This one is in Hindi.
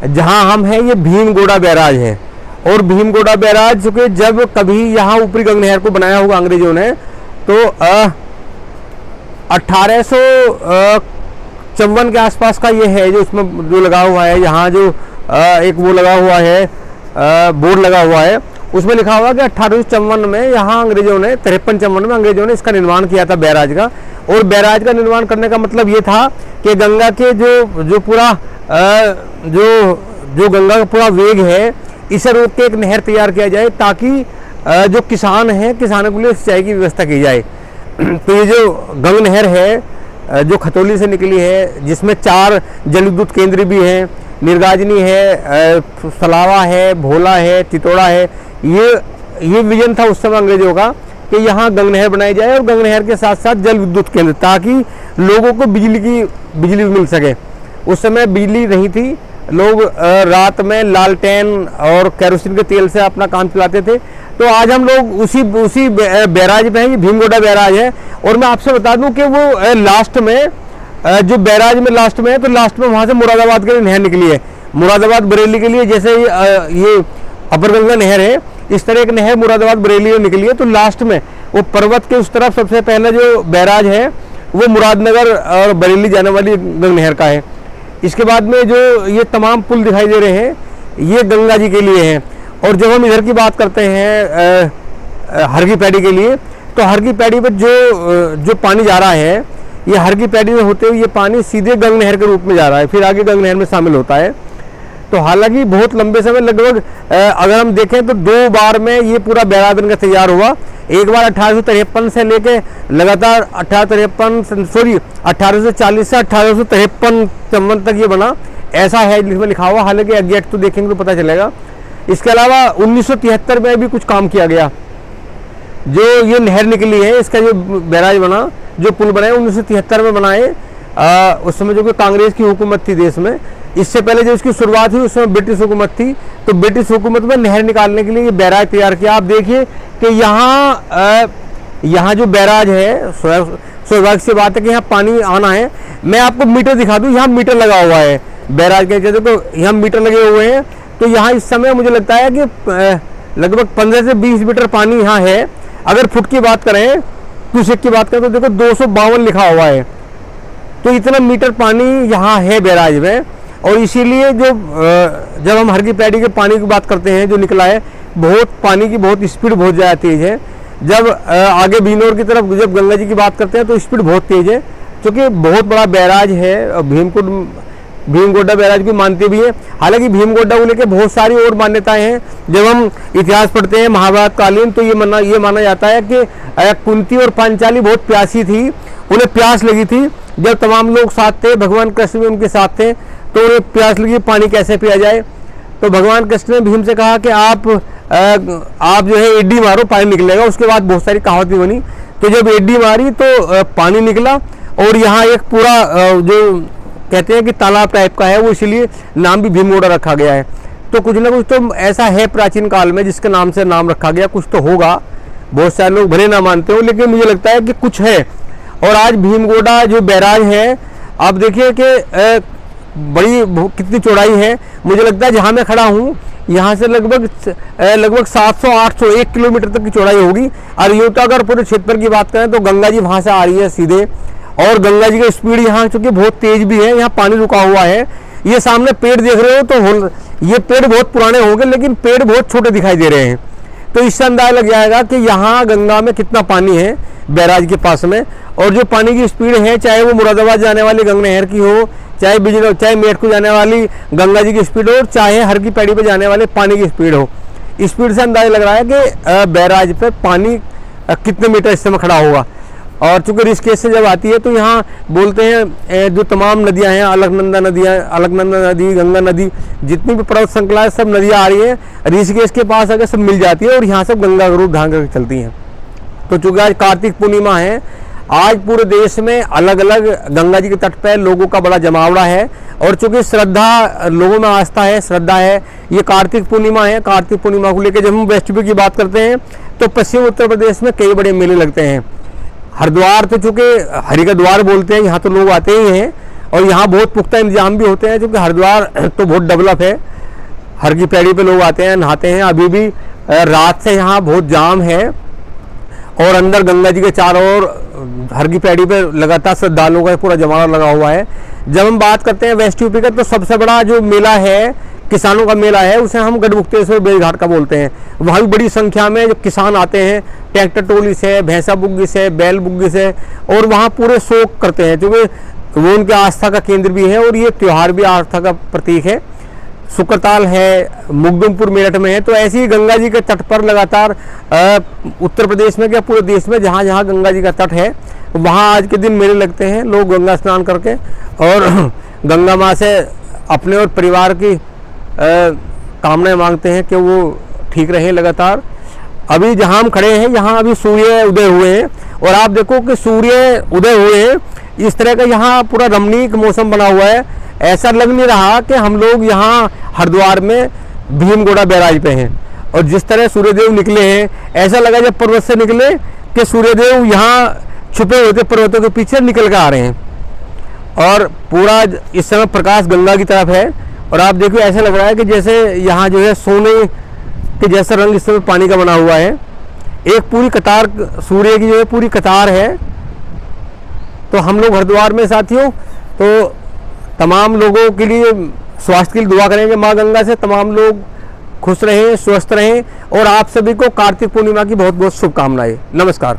जहां हम हैं ये भीमगोड़ा बैराज है। और भीमगोड़ा बैराज चूँकि जब कभी यहाँ ऊपरी गंग नहर को बनाया होगा अंग्रेजों ने तो 1854 के आसपास का ये है, जो इसमें जो लगा हुआ है यहाँ जो एक वो लगा हुआ है बोर्ड लगा हुआ है, उसमें लिखा हुआ कि 1854 में यहाँ अंग्रेजों ने 53-54 में अंग्रेजों ने इसका निर्माण किया था बैराज का। और बैराज का निर्माण करने का मतलब ये था कि गंगा के जो पूरा जो गंगा का पूरा वेग है इसे रोक के एक नहर तैयार किया जाए ताकि जो किसान हैं किसानों के लिए सिंचाई की व्यवस्था की जाए। तो ये जो गंग नहर है जो खतौली से निकली है, जिसमें 4 जल विद्युत केंद्र भी हैं, निर्गाजनी है, सलावा है, भोला है, चितौड़ा है, ये विजन था उस समय अंग्रेजों का कि यहाँ गंग नहर बनाई जाए और गंग नहर के साथ साथ जल विद्युत केंद्र, ताकि लोगों को बिजली मिल सके। उस समय बिजली नहीं थी, लोग रात में लालटेन और केरोसिन के तेल से अपना काम चलाते थे। तो आज हम लोग उसी बैराज पे हैं, ये भीमगोड़ा बैराज है। और मैं आपसे बता दूं कि वो लास्ट में जो बैराज में लास्ट में है, तो लास्ट में वहाँ से मुरादाबाद के लिए नहर निकली है, मुरादाबाद बरेली के लिए। जैसे ये अपर गंगा नहर है, इस तरह एक नहर मुरादाबाद बरेली में निकली है। तो लास्ट में वो पर्वत के उस तरफ सबसे पहले जो बैराज है वो मुरादनगर और बरेली जाने वाली गंग नहर का है। इसके बाद में जो ये तमाम पुल दिखाई दे रहे हैं ये गंगा जी के लिए हैं। और जब हम इधर की बात करते हैं हर की पैड़ी के लिए, तो हर की पैड़ी पर जो पानी जा रहा है, ये हर की पैड़ी में होते हुए ये पानी सीधे गंग नहर के रूप में जा रहा है, फिर आगे गंग नहर में शामिल होता है। तो हालांकि बहुत लंबे समय लगभग अगर हम देखें तो 2 बार में ये पूरा बैराज बनकर तैयार हुआ। एक बार 1853 से लेके लगातार 1840 से 1853 तक ये बना, ऐसा है जिसमें लिखा हुआ। हालांकि एग्जैक्ट तो देखेंगे तो पता चलेगा। इसके अलावा 1973 में भी कुछ काम किया गया। जो ये नहर निकली है, इसका जो बैराज बना, जो पुल बनाए 1973 में बनाए। उस समय जो कि कांग्रेस की हुकूमत थी देश में। इससे पहले जो इसकी शुरुआत हुई उस समय ब्रिटिश हुकूमत थी, तो ब्रिटिश हुकूमत में नहर निकालने के लिए ये बैराज तैयार किया। आप देखिए कि यहाँ जो बैराज है, सौभाग्य से बात है कि यहाँ पानी आना है। मैं आपको मीटर दिखा दूँ, यहाँ मीटर लगा हुआ है बैराज के, जैसे तो यहाँ मीटर लगे हुए हैं। तो यहाँ इस समय मुझे लगता है कि लगभग 15 से 20 मीटर पानी यहाँ है। अगर फुट की बात करें, क्यूसेक की बात करें, तो देखो 252 लिखा हुआ है। तो इतना मीटर पानी यहाँ है बैराज में। और इसीलिए जब हम हर की पैड़ी के पानी की बात करते हैं जो निकला है, बहुत पानी की बहुत स्पीड बहुत ज़्यादा तेज़ है। जब आगे बीनोर की तरफ जब गंगा जी की बात करते हैं तो स्पीड बहुत तेज़ है, क्योंकि बहुत बड़ा बैराज है। भीमगोड़ा बैराज की मानते भी है। हालांकि भीमगोड़ा को लेकर बहुत सारी और मान्यताएं हैं। जब हम इतिहास पढ़ते हैं महाभारत कालीन, तो ये माना जाता है कि कुंती और पांचाली बहुत प्यासी थी, उन्हें प्यास लगी थी। जब तमाम लोग साथ थे, भगवान कृष्ण भी उनके साथ थे, तो उन्हें प्यास लगी, पानी कैसे पिया जाए। तो भगवान कृष्ण ने भीम से कहा कि आप जो है एडी मारो, पानी निकलेगा। उसके बाद बहुत सारी कहावत भी बनी। तो जब एडी मारी तो पानी निकला। और यहाँ एक पूरा जो कहते हैं कि तालाब टाइप का है, वो इसीलिए नाम भी भीमगोड़ा रखा गया है। तो कुछ ना कुछ तो ऐसा है प्राचीन काल में जिसके नाम से नाम रखा गया, कुछ तो होगा। बहुत सारे लोग भले ना मानते हो, लेकिन मुझे लगता है कि कुछ है। और आज भीमगोड़ा जो बैराज है, आप देखिए कि बड़ी कितनी चौड़ाई है। मुझे लगता है जहाँ मैं खड़ा हूँ यहाँ से लगभग 700-800 1 किलोमीटर तक की चौड़ाई होगी। और यूँ तो अगर पूरे क्षेत्र की बात करें तो गंगा जी वहाँ से आ रही है सीधे, और गंगा जी का स्पीड यहाँ चूँकि बहुत तेज भी है, यहाँ पानी रुका हुआ है। ये सामने पेड़ देख रहे हो, तो ये पेड़ बहुत पुराने होंगे, लेकिन पेड़ बहुत छोटे दिखाई दे रहे हैं। तो इससे अंदाजा लग जाएगा कि यहाँ गंगा में कितना पानी है बैराज के पास में। और जो पानी की स्पीड है, चाहे वो मुरादाबाद जाने वाली गंग नहर की हो, चाहे मेरठ को जाने वाली गंगा जी की स्पीड हो, चाहे हर की पैड़ी पे जाने वाले पानी की स्पीड हो, स्पीड से अंदाजा लग रहा है कि बैराज पे पानी कितने मीटर इस समय खड़ा होगा। और चूँकि ऋषिकेश से जब आती है तो यहाँ बोलते हैं जो तमाम नदियाँ हैं, अलकनंदा नदी, गंगा नदी, जितनी भी पर्वत श्रृंखला है, सब नदियाँ आ रही हैं ऋषिकेश के पास आकर सब मिल जाती है, और यहाँ सब गंगा का रूप धारण करके चलती हैं। तो चूँकि आज कार्तिक पूर्णिमा है, आज पूरे देश में अलग अलग गंगा जी के तट पर लोगों का बड़ा जमावड़ा है। और चूँकि श्रद्धा, लोगों में आस्था है, श्रद्धा है, ये कार्तिक पूर्णिमा है। कार्तिक पूर्णिमा को लेकर जब हम वेस्ट यूपी की बात करते हैं तो पश्चिम उत्तर प्रदेश में कई बड़े मेले लगते हैं। हरिद्वार तो चूँकि हरि का द्वार बोलते हैं, यहाँ तो लोग आते ही हैं। और यहाँ बहुत पुख्ता इंतजाम भी होते हैं, क्योंकि हरिद्वार तो बहुत डेवलप है, हर की पैड़ी पे लोग आते हैं, नहाते हैं। अभी भी रात से यहाँ बहुत जाम है और अंदर गंगा जी के चारों ओर हर की पैड़ी पे लगातार श्रद्धालुओं का पूरा जमावड़ा लगा हुआ है। जब हम बात करते हैं वेस्ट यूपी का, तो सबसे बड़ा जो मेला है, किसानों का मेला है, उसे हम गढ़मुक्तेश्वर बेलघाट का बोलते हैं। वहाँ भी बड़ी संख्या में जो किसान आते हैं, ट्रैक्टर ट्रॉली से, भैंसा बुग्गी से, बैल बुग्गी से, और वहाँ पूरे शोक करते हैं, क्योंकि वो उनके आस्था का केंद्र भी है और ये त्यौहार भी आस्था का प्रतीक है। सुकरताल है, मुगदुमपुर मेरठ में है। तो ऐसे ही गंगा जी के तट पर लगातार उत्तर प्रदेश में क्या पूरे देश में जहाँ जहाँ गंगा जी का तट है, वहाँ आज के दिन मेले लगते हैं। लोग गंगा स्नान करके और गंगा माँ से अपने और परिवार की कामनाएं मांगते हैं कि वो ठीक रहे लगातार। अभी जहाँ हम खड़े हैं, यहाँ अभी सूर्य उदय हुए हैं और आप देखो कि सूर्य उदय हुए हैं, इस तरह का यहाँ पूरा रमणीक मौसम बना हुआ है। ऐसा लग नहीं रहा कि हम लोग यहाँ हरिद्वार में भीमगोड़ा बैराज पे हैं। और जिस तरह सूर्यदेव निकले हैं, ऐसा लगा जब पर्वत से निकले कि सूर्यदेव यहाँ छुपे हुए थे पर्वतों के पीछे निकल कर आ रहे हैं। और पूरा इस समय प्रकाश गंगा की तरफ है और आप देखिए ऐसा लग रहा है कि जैसे यहाँ जो है सोने के जैसा रंग इस समय पानी का बना हुआ है। एक पूरी कतार सूर्य की जो है पूरी कतार है। तो हम लोग हरिद्वार में साथियों, तो तमाम लोगों के लिए स्वास्थ्य के लिए दुआ करेंगे माँ गंगा से, तमाम लोग खुश रहें, स्वस्थ रहें और आप सभी को कार्तिक पूर्णिमा की बहुत बहुत शुभकामनाएं। नमस्कार।